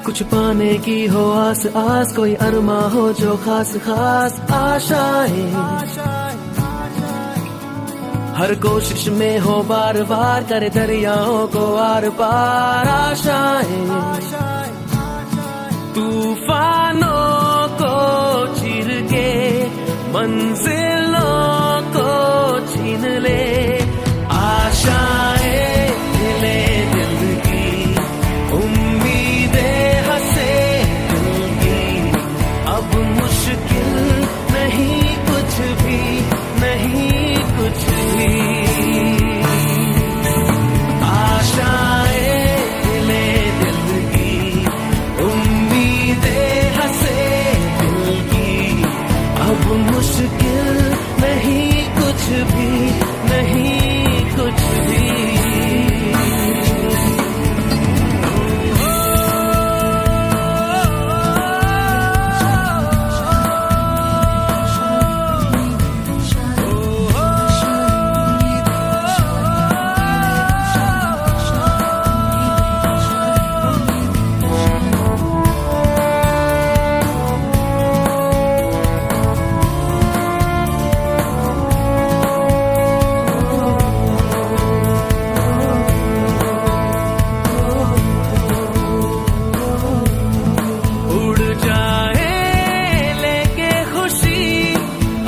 कुछ पाने की हो आस आस, कोई अरमा हो जो खास खास आशाएं, हर कोशिश में हो बार बार, करे दरियाओं को आर पार आशाएं, तूफानों को चीर के मंजिलों को छीन ले, आशाएं हिले दिल की, उम्मीदें हंसे दिल की, अब मुश्किल नहीं कुछ भी, नहीं कुछ भी, आशाएं हिले दिल की, उम्मीदें हंसे दिल की, अब मुश्किल नहीं कुछ भी, नहीं कुछ भी।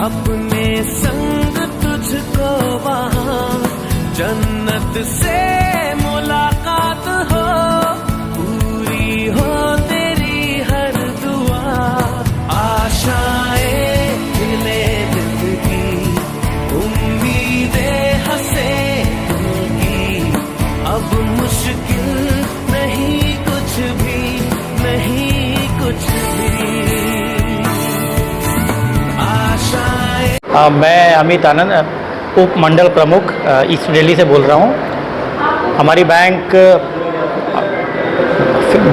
अपने संग तुझको वहाँ जन्नत से मुलाकात हो, पूरी हो तेरी हर दुआ, आशाएं हिले दिल की, उम्मीदें हंसे दिल की, अब मुश्किल नहीं कुछ भी, नहीं कुछ भी। मैं अमित आनंद, उप मंडल प्रमुख ईस्ट दिल्ली से बोल रहा हूँ। हमारी बैंक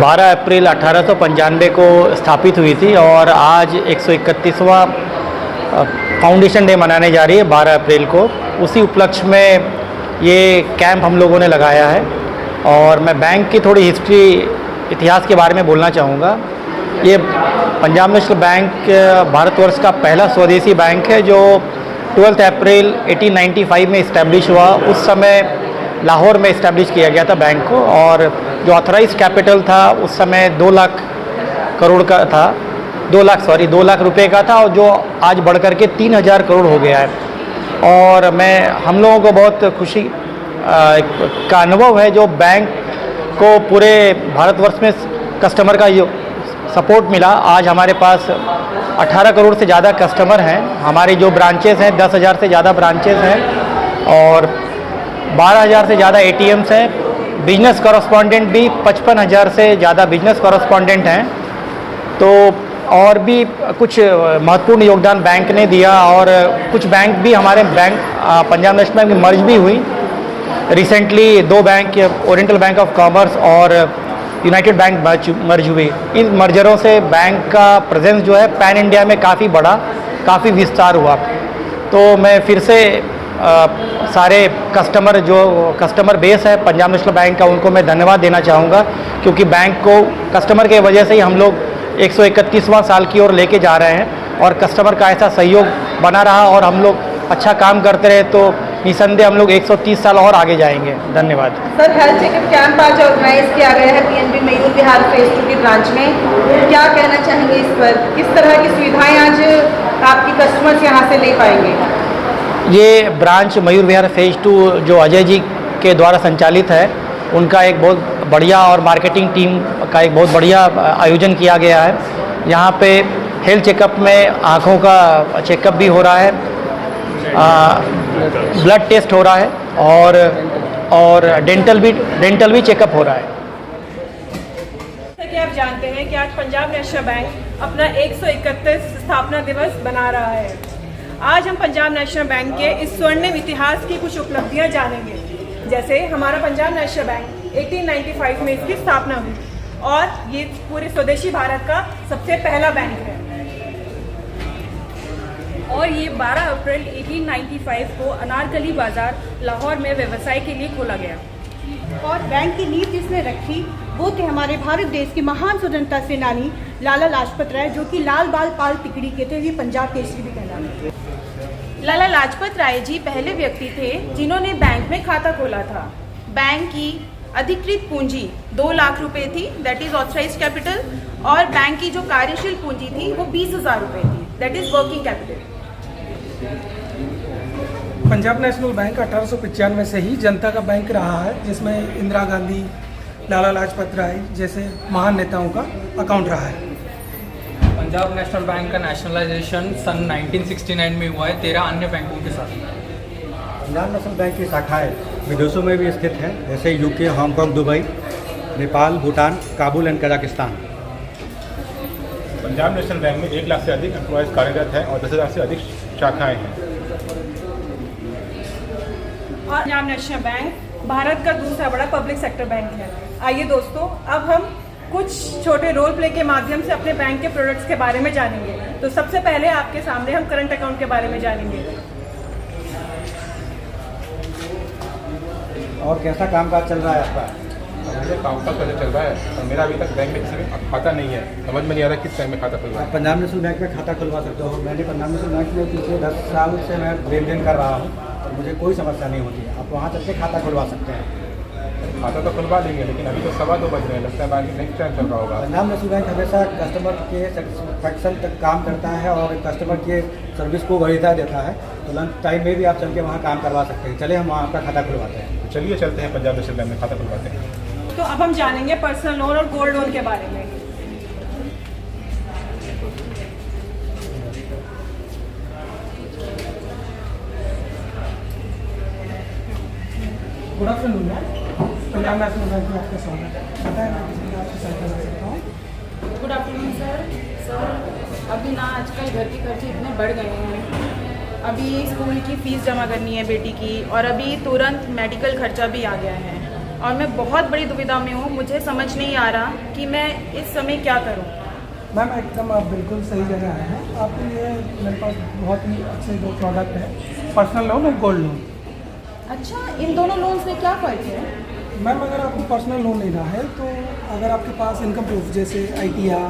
12 अप्रैल 1895 को स्थापित हुई थी और आज 131वां फाउंडेशन डे मनाने जा रही है 12 अप्रैल को। उसी उपलक्ष्य में ये कैंप हम लोगों ने लगाया है और मैं बैंक की थोड़ी हिस्ट्री, इतिहास के बारे में बोलना चाहूँगा। ये पंजाब नेशनल बैंक भारतवर्ष का पहला स्वदेशी बैंक है जो 12 अप्रैल 1895 में इस्टेब्लिश हुआ। उस समय लाहौर में इस्टेब्लिश किया गया था बैंक को और जो ऑथराइज कैपिटल था उस समय 2 लाख करोड़ का था, 2 लाख रुपए का था और जो आज बढ़ कर के 3000 करोड़ हो गया है। और हम लोगों को बहुत खुशी का अनुभव है जो बैंक को पूरे भारतवर्ष में कस्टमर का सपोर्ट मिला। आज हमारे पास 18 करोड़ से ज़्यादा कस्टमर हैं। हमारी जो ब्रांचेस हैं 10,000 से ज़्यादा ब्रांचेस हैं और 12,000 से ज़्यादा ATMs हैं। बिजनेस कॉरेस्पॉन्डेंट भी 55,000 से ज़्यादा बिजनेस कॉरेस्पॉन्डेंट हैं। तो और भी कुछ महत्वपूर्ण योगदान बैंक ने दिया और कुछ बैंक भी हमारे बैंक पंजाब नेशनल बैंक में मर्ज भी हुई। Recently 2 bank, oriental bank of commerce और यूनाइटेड बैंक मर्ज हुई। इन मर्जरों से बैंक का प्रेजेंस जो है पैन इंडिया में काफ़ी बढ़ा, काफ़ी विस्तार हुआ। तो मैं फिर से सारे कस्टमर बेस है पंजाब नेशनल बैंक का, उनको मैं धन्यवाद देना चाहूँगा क्योंकि बैंक को कस्टमर के वजह से ही हम लोग 131वां साल की ओर लेके जा रहे हैं और कस्टमर का ऐसा सहयोग बना रहा और हम लोग अच्छा काम करते रहे तो निसंदेह हम लोग 130 साल और आगे जाएंगे। धन्यवाद। सर, हेल्थ चेकअप कैंप आज ऑर्गेनाइज किया गया है PNB मयूर विहार फेज 2 की ब्रांच में, क्या कहना चाहेंगे इस पर? किस तरह की सुविधाएं आज आपकी कस्टमर्स यहां से ले पाएंगे? ये ब्रांच मयूर विहार फेज 2 जो अजय जी के द्वारा संचालित है, उनका एक बहुत बढ़िया और मार्केटिंग टीम का एक बहुत बढ़िया आयोजन किया गया है। यहाँ पे हेल्थ चेकअप में आँखों का चेकअप भी हो रहा है, ब्लड टेस्ट हो रहा है और डेंटल भी चेकअप हो रहा है। जैसा कि आप जानते हैं कि आज पंजाब नेशनल बैंक अपना 131 स्थापना दिवस मना रहा है। आज हम पंजाब नेशनल बैंक के इस स्वर्णिम इतिहास की कुछ उपलब्धियां जानेंगे। जैसे हमारा पंजाब नेशनल बैंक 1895 में इसकी स्थापना हुई और ये पूरे स्वदेशी भारत का सबसे पहला बैंक है और ये 12 अप्रैल 1895 को अनारकली बाजार लाहौर में व्यवसाय के लिए खोला गया। और बैंक की नींव जिसने रखी वो थे हमारे भारत देश के महान स्वतंत्रता सेनानी लाला लाजपत राय, जो कि लाल बाल पाल तिकड़ी के थे। ये पंजाब केसरी भी कहलाते थे। लाला लाजपत राय जी पहले व्यक्ति थे जिन्होंने बैंक में खाता खोला था। बैंक की अधिकृत पूंजी 2 लाख रुपए थी, दैट इज ऑथराइज्ड कैपिटल, और बैंक की जो कार्यशील पूंजी थी वो 20,000 रुपए थी, that is working capital. Punjab national bank 1895 से ही जनता का बैंक रहा है, जिसमें इंदिरा गांधी, लाला लाजपत राय जैसे महान नेताओं का अकाउंट रहा है। पंजाब नेशनल बैंक का नेशनलाइजेशन सन 1969 में हुआ है 13 अन्य बैंकों के साथ। पंजाब नेशनल बैंक की शाखाएं विदेशों में भी स्थित हैं, जैसे UK, Hong Kong, Dubai, Nepal, Bhutan, Kabul and Kazakhstan. Punjab national bank में 1 लाख से अधिक एम्प्लॉयज़ कार्यरत हैं और 10,000 से अधिक शाखाएं हैं। पंजाब नेशनल बैंक भारत का दूसरा बड़ा पब्लिक सेक्टर बैंक है। आइए दोस्तों, अब हम कुछ छोटे रोल प्ले के माध्यम से अपने बैंक के प्रोडक्ट्स के बारे में जानेंगे। तो सबसे पहले आपके सामने हम करंट अकाउंट के बारे में जानेंगे। और कैसा कामकाज चल रहा है आपका? मेरे कामकाज पहले चल रहा है और मेरा अभी तक बैंक में किसी में खाता नहीं है, समझ में नहीं आ रहा किस बैंक में खाता खुलवाएं। आप पंजाब नेशनल बैंक में खाता खुलवा सकते हो। मैंने पंजाब नेशनल बैंक में पिछले 10 साल से मैं लेन देन कर रहा हूँ और मुझे कोई समस्या नहीं होती है। आप वहाँ चल के खाता खुलवा सकते हैं। खाता तो खुलवा लेंगे, लेकिन अभी तो 2:15 बज रहे हैं, लगता है बैंक नेक्स्ट टाइम चल रहा होगा। पंजाब नेशनल बैंक हमेशा कस्टमर के सेटिस्फैक्शन तक काम करता है और कस्टमर के सर्विस को वरीयता देता है। तो लंच टाइम में भी आप चल के वहाँ काम करवा सकते हैं। चले हम वहाँ आपका खाता खुलवाते हैं। चलिए चलते हैं पंजाब नेशनल बैंक में खाता खुलवाते हैं। तो अब हम जानेंगे पर्सनल लोन और गोल्ड लोन के बारे में। Good afternoon ma'am, Punjab national bank में आपका स्वागत है। बताएं मैं किसी भी आपकी सहायता कर सकता हूँ। Good afternoon sir. अभी ना आजकल घर के खर्चे इतने बढ़ गए हैं। अभी स्कूल की फ़ीस जमा करनी है बेटी की, और अभी तुरंत मेडिकल खर्चा भी आ गया है और मैं बहुत बड़ी दुविधा में हूँ। मुझे समझ नहीं आ रहा कि मैं इस समय क्या करूँ। मैम एकदम आप बिल्कुल सही जगह आए हैं। आपके लिए मेरे पास बहुत ही अच्छे 2 प्रोडक्ट हैं, पर्सनल लोन और गोल्ड लोन। अच्छा, इन दोनों लोन्स में क्या फ़र्क है? मैम अगर आपको पर्सनल लोन लेना है तो अगर आपके पास इनकम प्रूफ जैसे ITR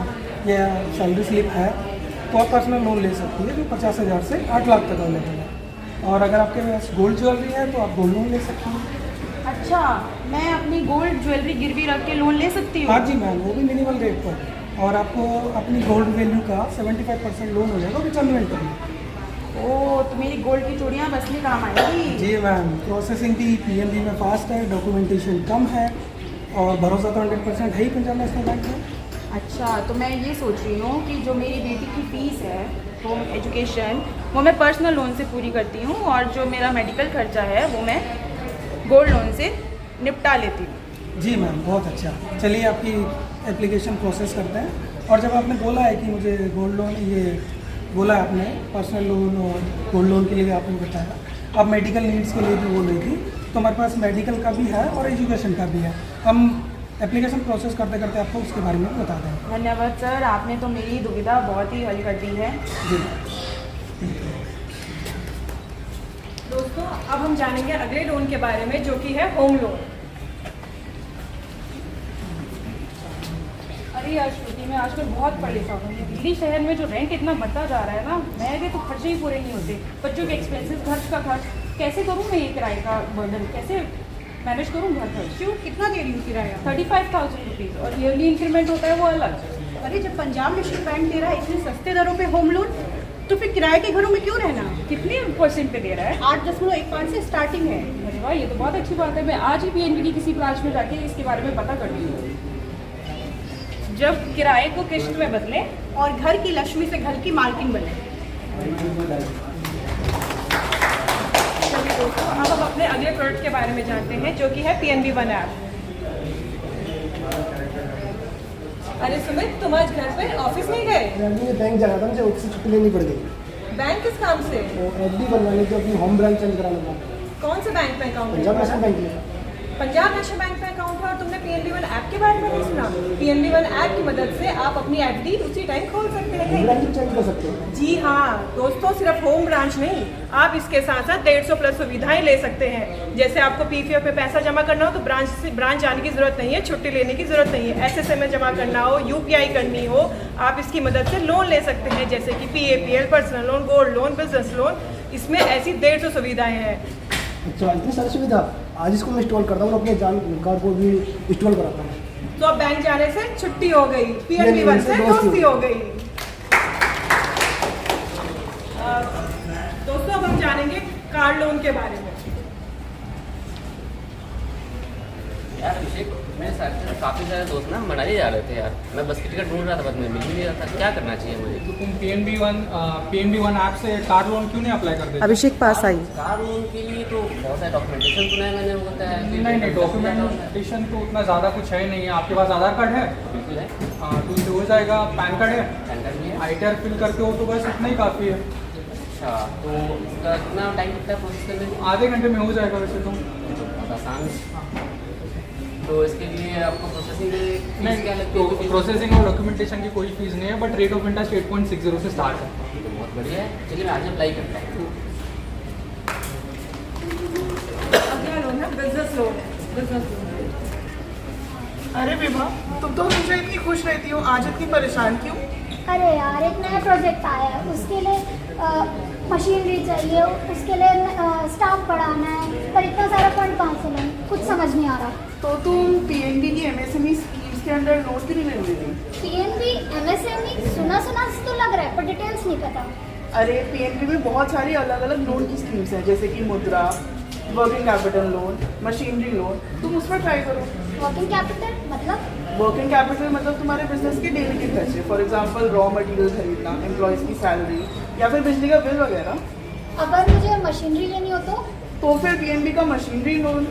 या सैलरी स्लिप है तो आप पर्सनल लोन ले सकती है, जो 50,000 से 8 लाख तक अवेलेबल है। और अगर आपके पास गोल्ड ज्वेलरी है तो आप गोल्ड लोन ले सकती हैं। अच्छा, मैं अपनी गोल्ड ज्वेलरी गिरवी रख के लोन ले सकती हूँ? हाँ जी मैम, वो भी मिनिमल रेट पर, और आपको अपनी गोल्ड वैल्यू का 75% लोन हो जाएगा विच एनुअल इंटरेस्ट। ओह, तो मेरी गोल्ड की चूड़ियाँ बसली काम आएगी। जी मैम, प्रोसेसिंग भी PNB में फास्ट है, डॉक्यूमेंटेशन कम है और भरोसा तो 100% है ही पंजाब नेशनल बैंक में। अच्छा, तो मैं ये सोच रही हूँ कि जो मेरी बेटी की फ़ीस है होम एजुकेशन, वो मैं पर्सनल लोन से पूरी करती हूँ, और जो मेरा मेडिकल खर्चा है वो मैं गोल्ड लोन से निपटा लेती हूँ। जी मैम, बहुत अच्छा। चलिए आपकी एप्लीकेशन प्रोसेस करते हैं। और जब आपने बोला है कि मुझे गोल्ड लोन, ये बोला आपने पर्सनल लोन और गोल्ड लोन के लिए आपने बताया, अब मेडिकल नीड्स के लिए भी बोल रही थी, तो हमारे पास मेडिकल का भी है और एजुकेशन का भी है। हम एप्लीकेशन प्रोसेस करते करते आपको उसके बारे में बता दें। धन्यवाद सर, आपने तो मेरी दुविधा बहुत ही हल कर दी है। जी दोस्तों, अब हम जानेंगे अगले लोन के बारे में, जो कि है होम लोन। अरे यार श्रुति, मैं आजकल बहुत परेशान हूँ। दिल्ली शहर में जो रेंट इतना बढ़ता जा रहा है ना, मेरे तो खर्चे ही पूरे नहीं होते। बच्चों के एक्सपेंसेस, घर का खर्च, कैसे करूँ मैं ये किराए का बर्डन, कैसे मैनेज करूँ घर खर्च? क्यों, कितना दे रही हूँ किराया? 35,000 रुपीज़, और ईयरली इंक्रीमेंट होता है वो अलग। अरे जब पंजाब नेशनल बैंक दे रहा है इतने सस्ते दरों पे होम लोन, तो फिर किराए के घरों में क्यों रहना? कितने % पे दे रहा है? 8.15 से स्टार्टिंग है। अरे वाह, ये तो बहुत अच्छी बात है। मैं आज ही PNB की किसी ब्रांच में जाके इसके बारे में पता कर रही हूँ। जब किराए को किस्त में बदले और घर की लक्ष्मी से घर की मालकिन बने। चलिए दोस्तों, अब हम अपने अगले प्रोडक्ट के बारे में जानते हैं, जो कि है PNB One ऐप। अरे सुमित, तुम आज घर पे ऑफिस नहीं गए? बैंक जाना था, मुझे ऑफिस से छुट्टी लेनी पड़ गई। बैंक किस काम से? FD बनवाने की, अपनी होम ब्रांच चेंज कराना था। कौन से बैंक में अकाउंट है? पंजाब नेशनल बैंक में। पंजाब नेशनल बैंक में अकाउंट है और तुमने PNB-1 ऐप के बारे में नहीं सुना? PNB-1 ऐप की मदद से आप अपनी FD उसी टाइम खोल सकते हैं। चेंज कर सकते हैं। जी हाँ दोस्तों, सिर्फ होम ब्रांच नहीं, आप इसके साथ साथ 150 प्लस सुविधाएं ले सकते हैं। जैसे आपको PPF में पैसा जमा करना हो तो ब्रांच जाने की जरूरत नहीं है, छुट्टी लेने की जरूरत नहीं है। SSA में जमा करना हो, UPI करनी हो, आप इसकी मदद से लोन ले सकते हैं, जैसे कि PAPL, personal loan, gold loan, business loan. इसमें ऐसी 150 सुविधाएं हैं। अच्छा, इतनी सारी सुविधा। आज इसको मैं इंस्टॉल करता हूँ और अपने जान कार्ड को भी इंस्टॉल कराता हूँ। तो अब बैंक जाने से छुट्टी हो गई, PNB-1 से दोस्ती हो गई। दोस्तों अब हम जानेंगे कार लोन के बारे में। यार अभिषेक, मेरे साथ काफ़ी सारे दोस्त ना मनाली जा रहे थे यार। मैं बस की टिकट ढूंढ रहा था, बस मैं मिल भी नहीं रहा था। क्या करना चाहिए मुझे? तो तुम PNB-1 ऐप से कार लोन क्यों नहीं अप्लाई कर देते? अभिषेक पास आई। कार लोन के लिए तो बहुत सारे डॉक्यूमेंटेशन सुना है मैंने, वो होता है कि नहीं, डॉक्यूमेंटेशन तो उतना ज़्यादा कुछ है नहीं है। आपके पास आधार कार्ड है? बिल्कुल है। तो उससे हो जाएगा। पैन कार्ड है? पैन कार्ड भी है। ITR फिल करके हो तो बस इतना ही काफ़ी है। अच्छा, तो इसका कितना टाइम लगता है प्रोसेस करने में? आधे घंटे में हो जाएगा वैसे तो। बहुत आसान है। तो इसके लिए आपको प्रोसेसिंग नहीं क्या लगती है? तो प्रोसेसिंग और डॉक्यूमेंटेशन की कोई फीस नहीं है, बट रेट ऑफ इंटरेस्ट 8.60 से स्टार्ट है। तो बहुत बढ़िया है। चलिए मैं आज अप्लाई करता हूँ। अगला लोन है बिजनेस लोन। Business loan. अरे विभा, तुम तो हमेशा इतनी खुश रहती हो, आज इतनी परेशान क्यों? अरे यार, एक नया प्रोजेक्ट आया है, उसके लिए मशीनरी चाहिए, उसके लिए स्टाफ बढ़ाना है, पर इतना सारा फंड कहाँ से लें, कुछ समझ नहीं आ रहा। तो तुम PNB की MSME स्कीम्स के अंदर लोन क्यों नहीं ले रही थी? PNB MSME सुना तो लग रहा है, पर डिटेल्स नहीं पता। अरे PNB में बहुत सारी अलग अलग लोन की स्कीम्स हैं, जैसे कि मुद्रा, working capital loan, machinery loan. तुम उस पर ट्राई करो। वर्किंग कैपिटल मतलब? वर्किंग कैपिटल मतलब तुम्हारे बिजनेस के डेली के खर्चे, फॉर एग्जांपल रॉ मटेरियल खरीदना, एम्प्लॉयज़ की सैलरी या फिर बिजली का बिल वगैरह। अगर मुझे मशीनरी लेनी हो तो फिर PNB का मशीनरी लोन।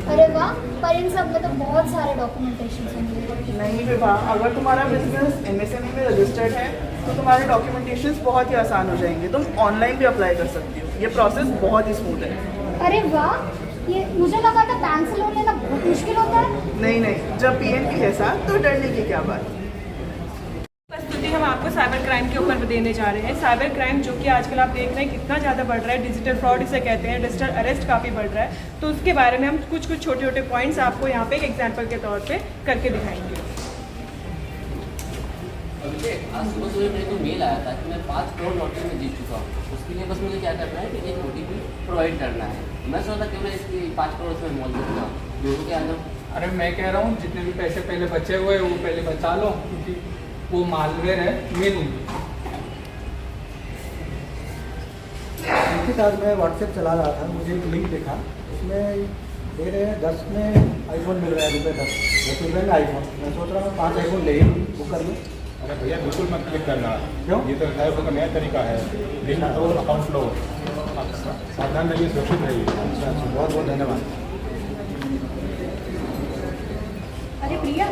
अरे वाह, पर इन सब में तो बहुत सारे डॉक्यूमेंटेशन होंगे। नहीं विभा, अगर तुम्हारा बिजनेस MSME में रजिस्टर्ड है तो तुम्हारे डॉक्यूमेंटेशंस बहुत ही आसान हो जाएंगे। तुम ऑनलाइन भी अप्लाई कर सकती हो, ये प्रोसेस बहुत ही स्मूथ है। अरे वाह, ये मुझे लगा था बैंक से लोन लेना बहुत मुश्किल होता है। नहीं, जब PNB है साथ तो डरने की क्या बात। प्रस्तुति हम आपको साइबर क्राइम के ऊपर देने जा रहे हैं। साइबर क्राइम जो कि आजकल आप देख रहे हैं कितना ज़्यादा बढ़ रहा है, डिजिटल फ्रॉड इसे कहते हैं, डिजिटल अरेस्ट काफ़ी बढ़ रहा है। तो उसके बारे में हम कुछ छोटे छोटे पॉइंट्स आपको यहाँ पे एक एग्जाम्पल के तौर पे करके दिखाएंगे। अभिषेक, आज सुबह मेरे को मेल आया था कि मैं 5 करोड़ लॉटरी में जीत चुका हूँ। उसके लिए बस मुझे क्या करना है कि एक OTP प्रोवाइड करना है। मैं सोचा क्यों ना इसकी 5 करोड़ से मॉल दूँगा, दोनों के अंदर। अरे मैं कह रहा हूँ जितने भी पैसे पहले बचे हुए वो पहले बचा लो, क्योंकि वो मालवेयर है, मैं लूँगी। देखिए, आज मैं व्हाट्सएप चला रहा था, मुझे एक लिंक देखा, उसमें दे रहे हैं 10 में iPhone मिल रहा है, ₹10 रुपये में iPhone। मैं सोच रहा हूँ 5 iPhone ले ही बुक कर लूँ। अरे भैया बिल्कुल मत क्लिक करना। क्यों? ये तो साइबर का नया तरीका है। लिंक लो, अकाउंट लो, सावधान रहिए, सुरक्षित रहिए। अच्छा, बहुत बहुत धन्यवाद। अरे प्रिया,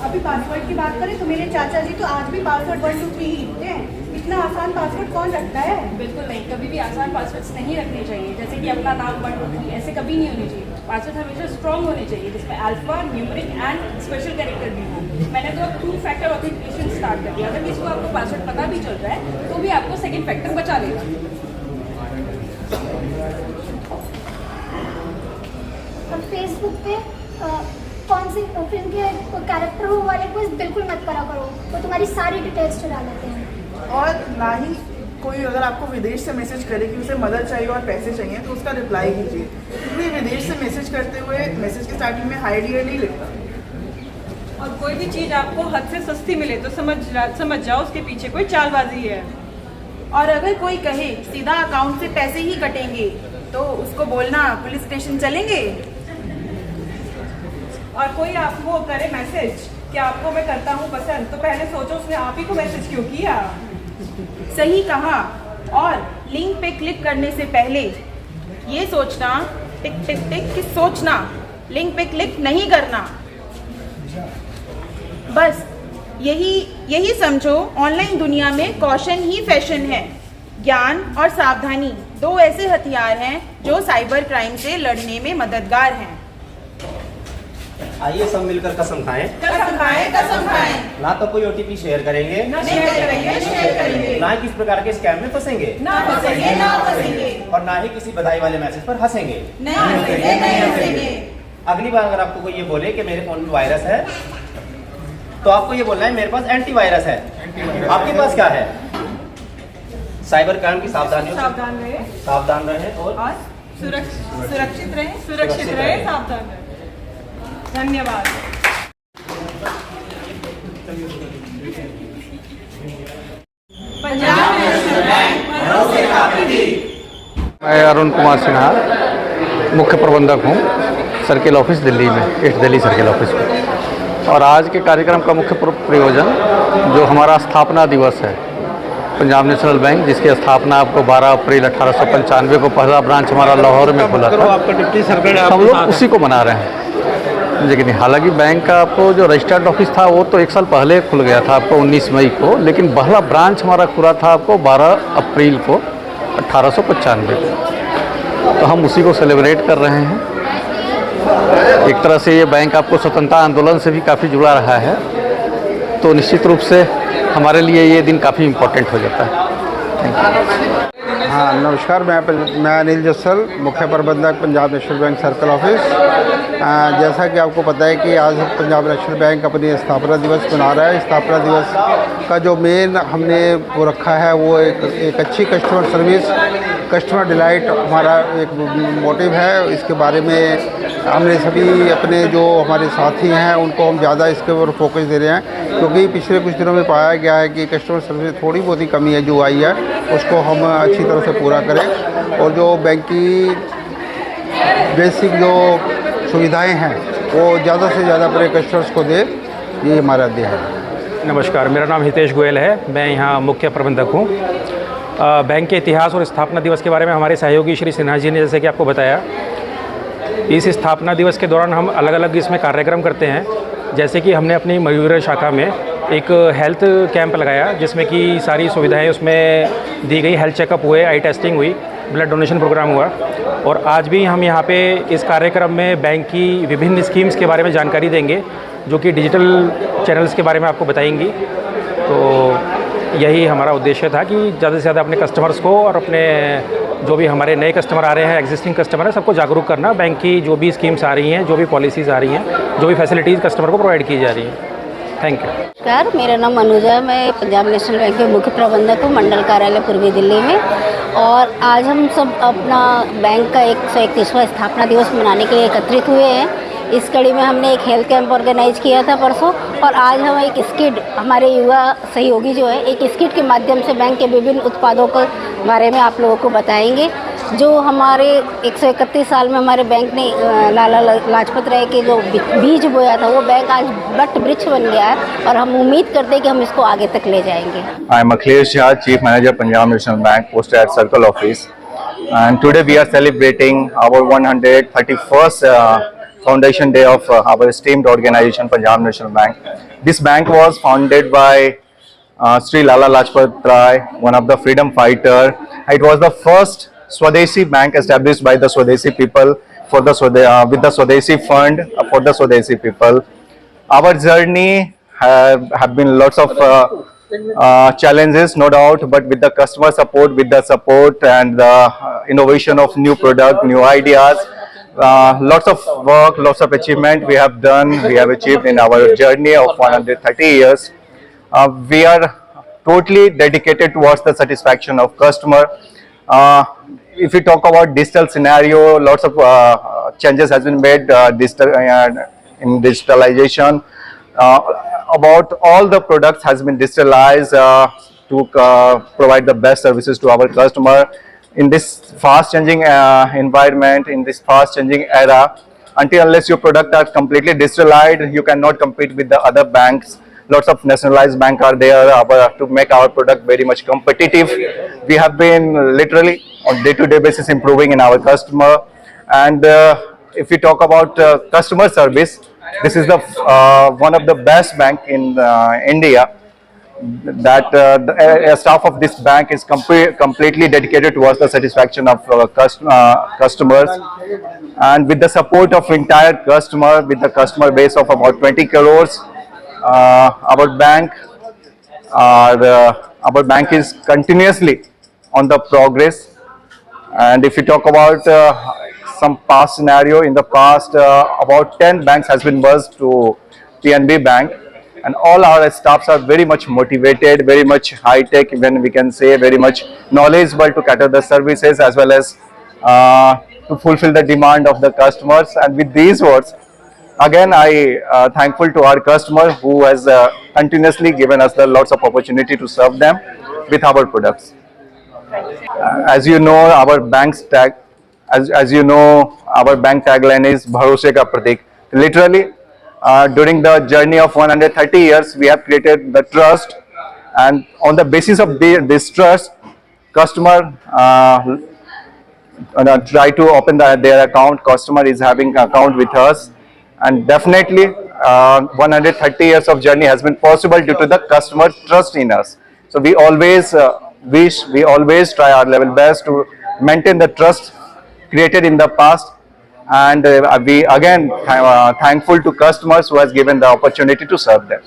अभी पासवर्ड की बात करें तो मेरे चाचा जी तो आज भी पासवर्ड 1 2 3 ही लिखते हैं। इतना आसान पासवर्ड कौन रखता है? बिल्कुल नहीं, कभी भी आसान पासवर्ड्स नहीं रखने चाहिए, जैसे कि अपना नाम 1 2 3 ऐसे कभी नहीं होने चाहिए। पासवर्ड हमेशा स्ट्रॉन्ग होने चाहिए, जिसमें alpha, numeric and special character भी हो। मैंने तो अब 2 फैक्टर ऑथेंटिकेशन स्टार्ट कर दिया। अगर किसी को आपको पासवर्ड पता भी चल रहा है तो भी आपको सेकेंड फैक्टर बचा लेगा। और फेसबुक पे कौन सी फिल्म के कैरेक्टर हो वाले को बिल्कुल मत करा करो, वो तुम्हारी सारी डिटेल्स चुरा लेते हैं। और ना ही कोई अगर आपको विदेश से मैसेज करे कि उसे मदद चाहिए और पैसे चाहिए तो उसका रिप्लाई कीजिए, क्योंकि विदेश से मैसेज करते हुए मैसेज के स्टार्टिंग में हाई डियर नहीं लिखता। और कोई भी चीज़ आपको हद से सस्ती मिले तो समझ जाओ उसके पीछे कोई चालबाजी है। और अगर कोई कहे सीधा अकाउंट से पैसे ही कटेंगे तो उसको बोलना पुलिस स्टेशन चलेंगे। और कोई आपको करे मैसेज कि आपको मैं करता हूँ पसंद, तो पहले सोचो उसने आप ही को मैसेज क्यों किया। सही कहा। और लिंक पे क्लिक करने से पहले ये सोचना, टिक टिक टिक कि सोचना, लिंक पे क्लिक नहीं करना। बस यही समझो, ऑनलाइन दुनिया में कॉशन ही फैशन है। ज्ञान और सावधानी 2 ऐसे हथियार हैं जो साइबर क्राइम से लड़ने में मददगार हैं। आइए सब मिलकर कसम खाएं, कसम खाएं, कसम खाएं। ना तो कोई OTP शेयर करेंगे, ना शेयर करेंगे, शेयर करेंगे। ना किस प्रकार के स्कैम में फंसेंगे, ना फंसेंगे, ना फंसेंगे। और ना ही किसी बधाई वाले मैसेज पर हंसेंगे, नहीं हंसेंगे, नहीं हंसेंगे। अगली बार अगर आपको कोई ये बोले कि मेरे फोन में वायरस है, तो आपको ये बोलना है मेरे पास एंटीवायरस है। आपके पास क्या है? साइबर क्राइम की सावधानियों से सावधान रहे और सुरक्षित रहे, सुरक्षित रहे, सावधान रहे। धन्यवाद। पंजाब नेशनल बैंक भरोसे का प्रतीक। मैं अरुण कुमार सिन्हा मुख्य प्रबंधक हूँ सर्किल ऑफिस दिल्ली में, ईस्ट दिल्ली सर्किल ऑफिस में। और आज के कार्यक्रम का मुख्य प्रयोजन जो हमारा स्थापना दिवस है पंजाब नेशनल बैंक, जिसकी स्थापना आपको 12 अप्रैल 1895 को पहला ब्रांच हमारा लाहौर में खुला था, हम लोग उसी को मना रहे हैं। लेकिन हालांकि बैंक का आपको जो रजिस्टर्ड ऑफिस था वो तो 1 साल पहले खुल गया था आपको 19 मई को, लेकिन पहला ब्रांच हमारा खुला था आपको 12 अप्रैल को 1895 को। तो हम उसी को सेलिब्रेट कर रहे हैं। एक तरह से ये बैंक आपको स्वतंत्रता आंदोलन से भी काफ़ी जुड़ा रहा है, तो निश्चित रूप से हमारे लिए ये दिन काफ़ी इम्पोर्टेंट हो जाता है। Thank you. हाँ नमस्कार, मैं अनिल जस्सल, मुख्य प्रबंधक Punjab national bank circle office. जैसा कि आपको पता है कि आज पंजाब नेशनल बैंक अपनी स्थापना दिवस मना रहा है। स्थापना दिवस का जो मेन हमने वो रखा है वो एक अच्छी कस्टमर सर्विस, कस्टमर डिलाइट हमारा एक मोटिव है। इसके बारे में हमने सभी अपने जो हमारे साथी हैं उनको हम ज़्यादा इसके ऊपर फोकस दे रहे हैं, क्योंकि पिछले कुछ दिनों में पाया गया है कि कस्टमर सर्विस थोड़ी बहुत ही कमी है जो आई है, उसको हम अच्छी तरह से पूरा करें। और जो बैंक की बेसिक जो सुविधाएं हैं वो ज़्यादा से ज़्यादा अपने कस्टमर्स को दे, ये हमारा ध्येय है। नमस्कार, मेरा नाम हितेश गोयल है, मैं यहाँ मुख्य प्रबंधक हूँ। बैंक के इतिहास और स्थापना दिवस के बारे में हमारे सहयोगी श्री सिन्हा जी ने जैसे कि आपको बताया, इस स्थापना दिवस के दौरान हम अलग अलग इसमें कार्यक्रम करते हैं। जैसे कि हमने अपनी मयूर शाखा में एक हेल्थ कैंप लगाया, जिसमें कि सारी सुविधाएं उसमें दी गई, हेल्थ चेकअप हुए, आई टेस्टिंग हुई, ब्लड डोनेशन प्रोग्राम हुआ। और आज भी हम यहाँ पे इस कार्यक्रम में बैंक की विभिन्न स्कीम्स के बारे में जानकारी देंगे, जो कि डिजिटल चैनल्स के बारे में आपको बताएंगी। तो यही हमारा उद्देश्य था कि ज़्यादा से ज़्यादा अपने कस्टमर्स को और अपने जो भी हमारे नए कस्टमर आ रहे हैं, एग्जिस्टिंग कस्टमर है, सबको जागरूक करना, बैंक की जो भी स्कीम्स आ रही हैं, जो भी पॉलिसीज़ आ रही हैं, जो भी फैसिलिटीज़ कस्टमर को प्रोवाइड की जा रही हैं। Thank you. नमस्कार, मेरा नाम अनुजा है, मैं पंजाब नेशनल बैंक के मुख्य प्रबंधक हूँ, मंडल कार्यालय पूर्वी दिल्ली में। और आज हम सब अपना बैंक का 131वां स्थापना दिवस मनाने के लिए एकत्रित हुए हैं। इस कड़ी में हमने एक हेल्थ कैंप ऑर्गेनाइज किया था परसों, और आज हम एक स्किट, हमारे युवा सहयोगी जो है एक स्किट के माध्यम से बैंक के विभिन्न उत्पादों के बारे में आप लोगों को बताएंगे। जो हमारे 131 साल में हमारे बैंक ने लाला लाजपत राय के जो बीज बोया था, वो बैंक आज बट वृक्ष बन गया है, और हम उम्मीद करते हैं कि हम इसको आगे तक ले जाएंगे। I am Akhilesh Jha, chief manager Punjab national bank, posted at Circle Office, and today we are celebrating our 131st foundation day of our esteemed organization Punjab National Bank. This bank was founded by Sri Lala Lajpat Rai, one of the freedom fighter. It was the first Swadeshi bank established by the Swadeshi people for the with the Swadeshi fund for the Swadeshi people. Our journey have been lots of challenges, no doubt, but with the customer support, with the support and the innovation of new product, new ideas, lots of work, lots of achievement we have done, we have achieved in our journey of 130 years. We are totally dedicated towards the satisfaction of customer. If we talk about digital scenario, lots of changes has been made in digitalization. About all the products has been digitalized to provide the best services to our customer. In this fast changing environment, in this fast changing era, unless your product are completely digitalized, you cannot compete with the other banks. Lots of nationalized banks are there to make our product very much competitive. We have been literally on day-to-day basis improving in our customer. And if we talk about customer service, this is the one of the best bank in India. that a staff of this bank is completely dedicated towards the satisfaction of customers, and with the support of entire customer, with the customer base of about 20 crores, our bank is continuously on the progress. And if you talk about some past scenario, in the past about 10 banks has been merged to PNB Bank, and all our staffs are very much motivated, very much high tech, even we can say very much knowledgeable to cater the services as well as to fulfill the demand of the customers. And with these words, again I thankful to our customer who has continuously given us the lots of opportunity to serve them with our products. As you know, our bank's tag, as you know, our bank tagline is Bharose Ka Pratik. Literally, during the journey of 130 years, we have created the trust, and on the basis of this trust, customer try to open their account. Customer is having an account with us, and definitely 130 years of journey has been possible due to the customer trust in us. So we always we always try our level best to maintain the trust created in the past, and we again thankful to customers who has given the opportunity to serve them.